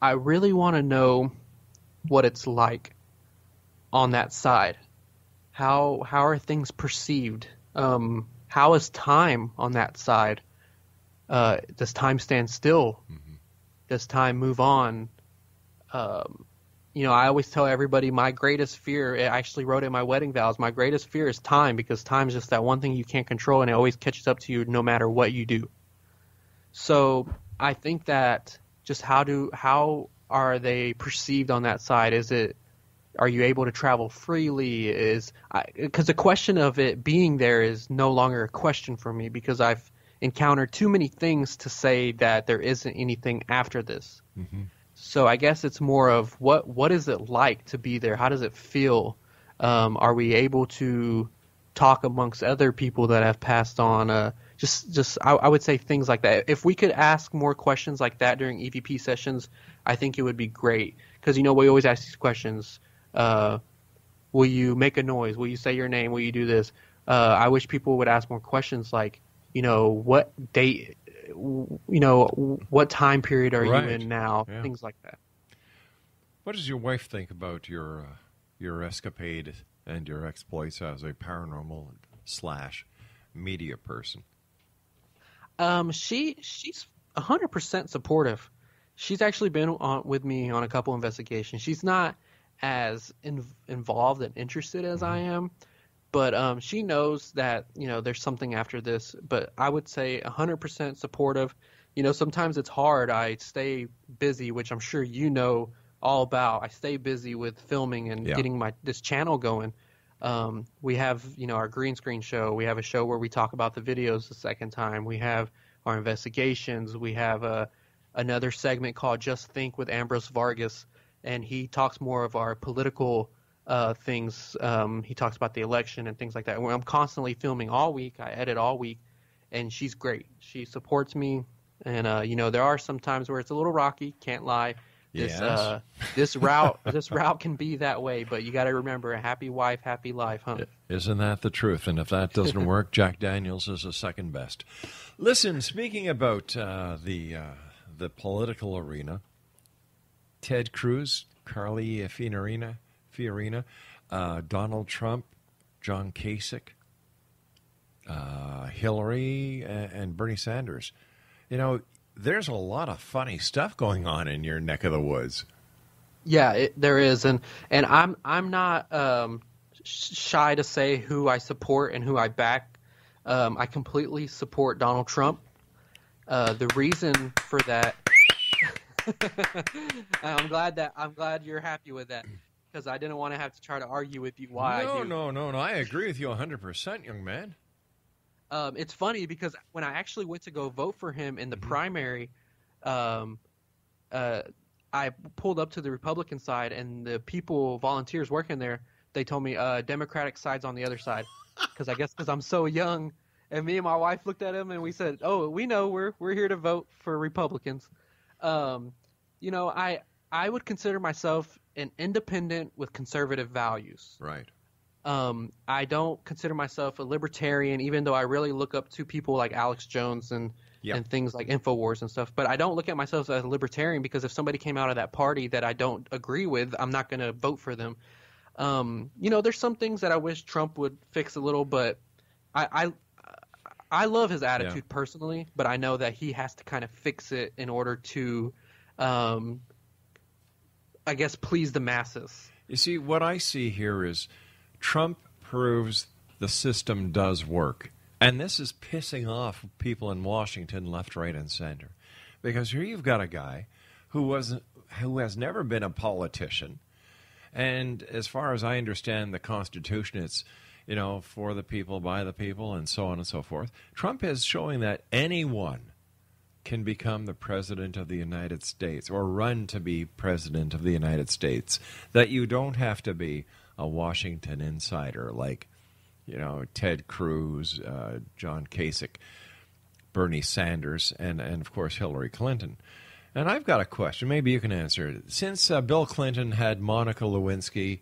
I really want to know what it's like on that side. How are things perceived? How is time on that side? Does time stand still? Mm-hmm. Does time move on? You know, I always tell everybody my greatest fear, I actually wrote it in my wedding vows, my greatest fear is time, because time is just that one thing you can't control, and it always catches up to you no matter what you do. So I think that just how are they perceived on that side? Are you able to travel freely? Because the question of it being there is no longer a question for me, because I've encountered too many things to say that there isn't anything after this. Mm-hmm. So I guess it's more of what is it like to be there? How does it feel? Are we able to talk amongst other people that have passed on? I would say things like that. If we could ask more questions like that during EVP sessions, I think it would be great. Because, you know, we always ask these questions. Will you make a noise? Will you say your name? Will you do this? I wish people would ask more questions like, you know, what date, you know, what time period are you in now? Yeah. Things like that. What does your wife think about your escapade and your exploits as a paranormal / media person? She's 100% supportive. She's actually been with me on a couple investigations. She's not as involved and interested as I am, but she knows that, you know, there's something after this. But I would say 100% supportive. You know, sometimes it's hard. I stay busy, which I'm sure you know all about. I stay busy with filming and getting this channel going. We have, you know, our green screen show. We have a show where we talk about the videos the second time. We have our investigations. We have another segment called Just Think with Ambrose Vargas, and he talks more of our political things. He talks about the election and things like that. I'm constantly filming all week. I edit all week, and she's great. She supports me, and you know, there are some times where it's a little rocky. Can't lie. This route can be that way, but you got to remember, a happy wife, happy life, huh? Isn't that the truth? And if that doesn't work, Jack Daniels is the second best. Listen, speaking about the political arena, Ted Cruz, Carly Fiorina, Donald Trump, John Kasich, Hillary, and Bernie Sanders. You know, there's a lot of funny stuff going on in your neck of the woods. Yeah, there is, and I'm not shy to say who I support and who I back. I completely support Donald Trump. The reason for that, I'm glad you're happy with that, because I didn't want to have to try to argue with you why I do. No, I agree with you 100%, young man. It's funny because when I actually went to go vote for him in the primary, I pulled up to the Republican side, and the volunteers working there, they told me Democratic side's on the other side, because I guess because I'm so young. And me and my wife looked at him and we said, "Oh, we know we're here to vote for Republicans." You know, I would consider myself an independent with conservative values. Right. I don't consider myself a libertarian, even though I really look up to people like Alex Jones and things like InfoWars and stuff. But I don't look at myself as a libertarian, because if somebody came out of that party that I don't agree with, I'm not going to vote for them. You know, there's some things that I wish Trump would fix a little, but I love his attitude personally, but I know that he has to kind of fix it in order to, I guess, please the masses. You see, what I see here is Trump proves the system does work. And this is pissing off people in Washington, left, right, and center. Because here you've got a guy who has never been a politician. And as far as I understand the Constitution, it's, you know, for the people, by the people, and so on and so forth. Trump is showing that anyone can become the president of the United States or run to be president of the United States, that you don't have to be a Washington insider like, you know, Ted Cruz, John Kasich, Bernie Sanders, and of course Hillary Clinton. And I've got a question. Maybe you can answer it. Since Bill Clinton had Monica Lewinsky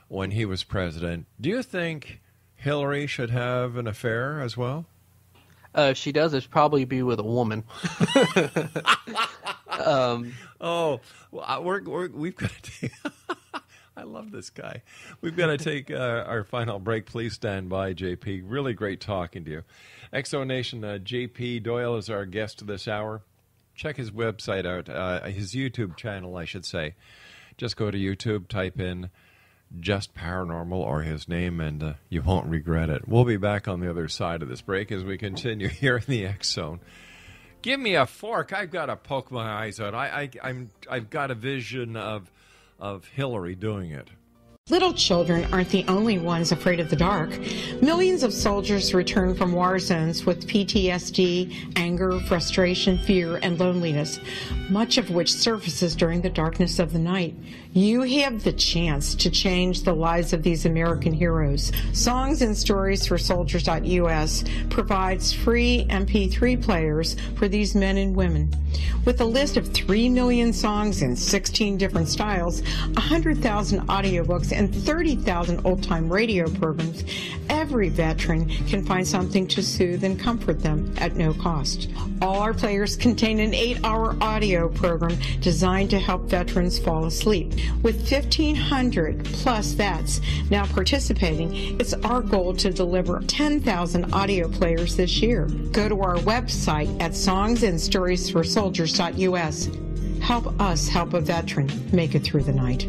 when he was president, do you think Hillary should have an affair as well? If she does, it's probably be with a woman. We've got to I love this guy. We've got to take our final break. Please stand by, JP. Really great talking to you. Exo Nation, JP Doyal is our guest this hour. Check his website out, his YouTube channel, I should say. Just go to YouTube, type in Just Paranormal or his name, and you won't regret it. We'll be back on the other side of this break as we continue here in the X Zone. Give me a fork. I've got to poke my eyes out. I've got a vision of Hillary doing it. Little children aren't the only ones afraid of the dark. Millions of soldiers return from war zones with PTSD, anger, frustration, fear, and loneliness, much of which surfaces during the darkness of the night. You have the chance to change the lives of these American heroes. Songs and Stories for Soldiers.us provides free MP3 players for these men and women. With a list of 3 million songs in 16 different styles, 100,000 audiobooks, and 30,000 old-time radio programs, every veteran can find something to soothe and comfort them at no cost. All our players contain an 8-hour audio program designed to help veterans fall asleep. With 1,500 plus vets now participating, it's our goal to deliver 10,000 audio players this year. Go to our website at songsandstoriesforsoldiers.us. Help us help a veteran make it through the night.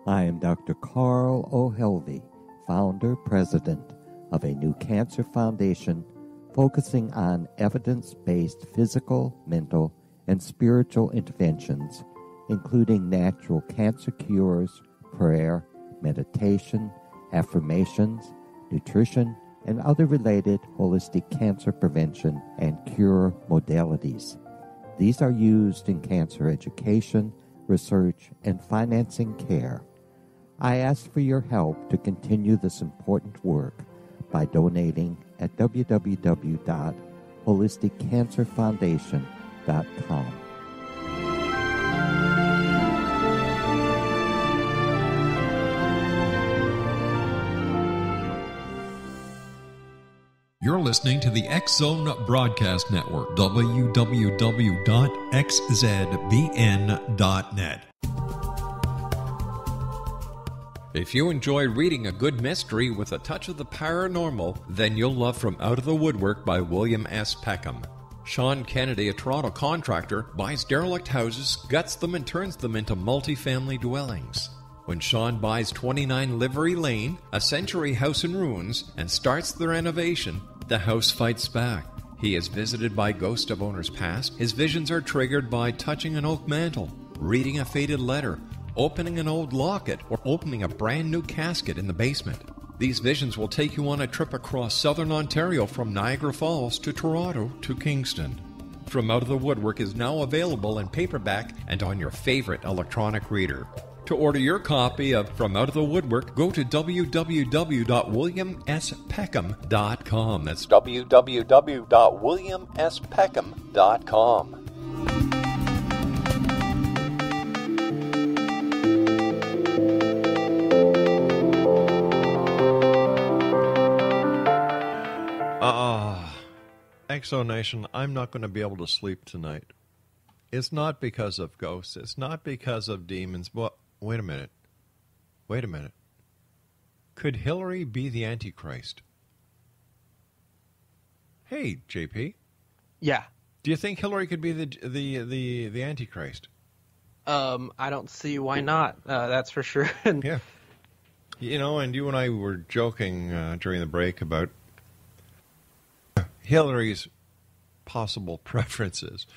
I am Dr. Carl O'Helvey, founder, president of a new cancer foundation focusing on evidence-based physical, mental, and spiritual interventions, including natural cancer cures, prayer, meditation, affirmations, nutrition, and other related holistic cancer prevention and cure modalities. These are used in cancer education, research, and financing care. I ask for your help to continue this important work by donating at www.holisticcancerfoundation.com. You're listening to the X Zone Broadcast Network, www.xzbn.net. If you enjoy reading a good mystery with a touch of the paranormal, then you'll love From Out of the Woodwork by William S. Peckham. Sean Kennedy, a Toronto contractor, buys derelict houses, guts them, and turns them into multi-family dwellings. When Sean buys 29 Livery Lane, a century house in ruins, and starts the renovation, the house fights back. He is visited by ghosts of owners past. His visions are triggered by touching an oak mantle, reading a faded letter, opening an old locket, or opening a brand new casket in the basement. These visions will take you on a trip across southern Ontario from Niagara Falls to Toronto to Kingston. From Out of the Woodwork is now available in paperback and on your favorite electronic reader. To order your copy of From Out of the Woodwork, go to www.williamspeckham.com. That's www.williamspeckham.com. Exonation, I'm not going to be able to sleep tonight. It's not because of ghosts. It's not because of demons. But wait a minute. Could Hillary be the Antichrist? Hey, JP. Yeah. Do you think Hillary could be the Antichrist? I don't see why not. That's for sure. Yeah. And you and I were joking during the break about Hillary's possible preferences.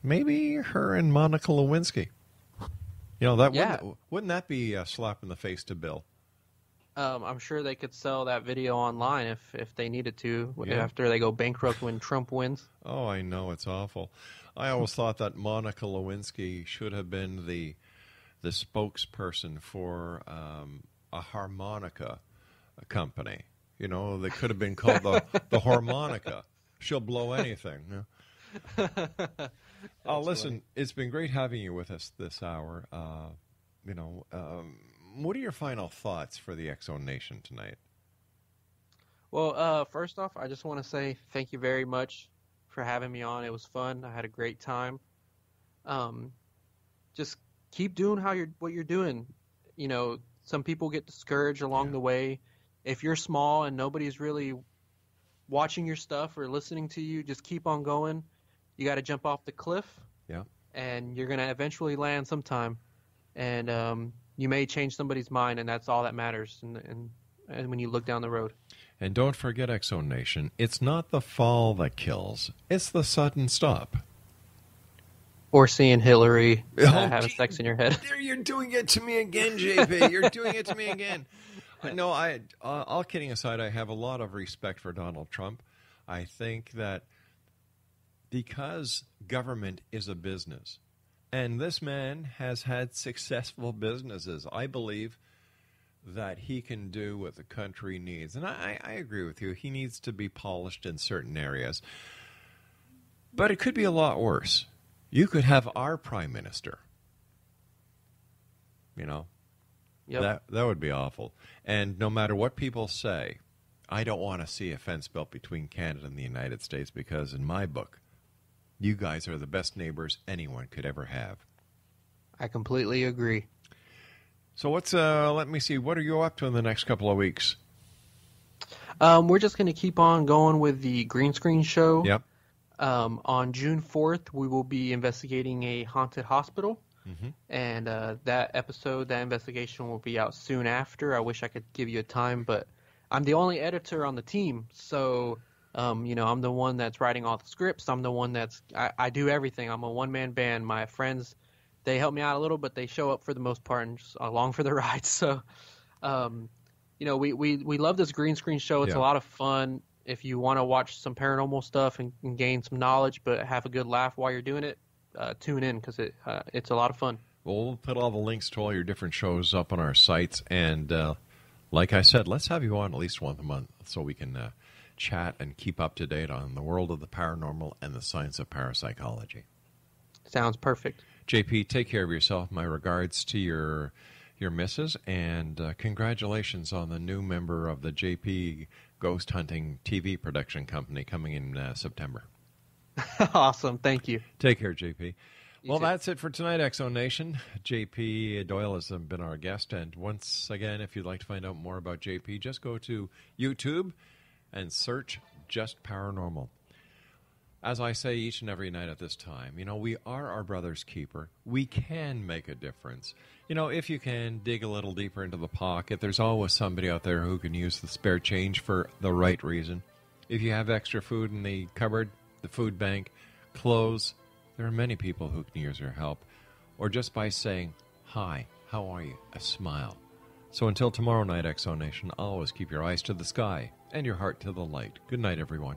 Maybe her and Monica Lewinsky. Wouldn't that be a slap in the face to Bill? I'm sure they could sell that video online if they needed to after they go bankrupt when Trump wins. Oh, I know, it's awful. I always thought that Monica Lewinsky should have been the spokesperson for a harmonica company. They could have been called the harmonica. She'll blow anything. Listen, funny. It's been great having you with us this hour. What are your final thoughts for the X-Zone Nation tonight? Well, first off, I just want to say thank you very much for having me on. It was fun. I had a great time. Just keep doing what you're doing. Some people get discouraged along the way. If you're small and nobody's really watching your stuff or listening to you, just keep on going. You got to jump off the cliff. Yeah. And you're going to eventually land sometime. And you may change somebody's mind, and that's all that matters. And when you look down the road. And don't forget, X-Zone Nation, it's not the fall that kills. It's the sudden stop. Or seeing Hillary having sex in your head. There, you're doing it to me again, JP. You're doing it to me again. No, all kidding aside, I have a lot of respect for Donald Trump. I think that because government is a business, and this man has had successful businesses, I believe that he can do what the country needs. And I agree with you. He needs to be polished in certain areas. But it could be a lot worse. You could have our prime minister. Yep. That would be awful. And no matter what people say, I don't want to see a fence built between Canada and the United States because in my book, you guys are the best neighbors anyone could ever have. I completely agree. So let me see, what are you up to in the next couple of weeks? We're just going to keep on going with the green screen show. Yep. On June 4th, we will be investigating a haunted hospital. Mm-hmm. And that investigation will be out soon after. I wish I could give you a time, but I'm the only editor on the team. So, I'm the one that's writing all the scripts. I'm the one I do everything. I'm a one-man band. My friends, they help me out a little, but they show up for the most part and just along for the ride. So, we love this green screen show. It's a lot of fun. If you want to watch some paranormal stuff and gain some knowledge, but have a good laugh while you're doing it, tune in because it's a lot of fun. Well, we'll put all the links to all your different shows up on our sites. And like I said, let's have you on at least once a month so we can chat and keep up to date on the world of the paranormal and the science of parapsychology. Sounds perfect. JP, take care of yourself. My regards to your missus, and congratulations on the new member of the JP Ghost Hunting TV production company coming in September. Awesome. Thank you. Take care, JP. Well, that's it for tonight, X-Zone Nation. JP Doyal has been our guest. And once again, if you'd like to find out more about JP, just go to YouTube and search Just Paranormal. As I say each and every night at this time, we are our brother's keeper. We can make a difference. If you can dig a little deeper into the pocket, there's always somebody out there who can use the spare change for the right reason. If you have extra food in the cupboard, the food bank, clothes, there are many people who can use your help. Or just by saying, hi, how are you? A smile. So until tomorrow night, X-Zone Nation, always keep your eyes to the sky and your heart to the light. Good night, everyone.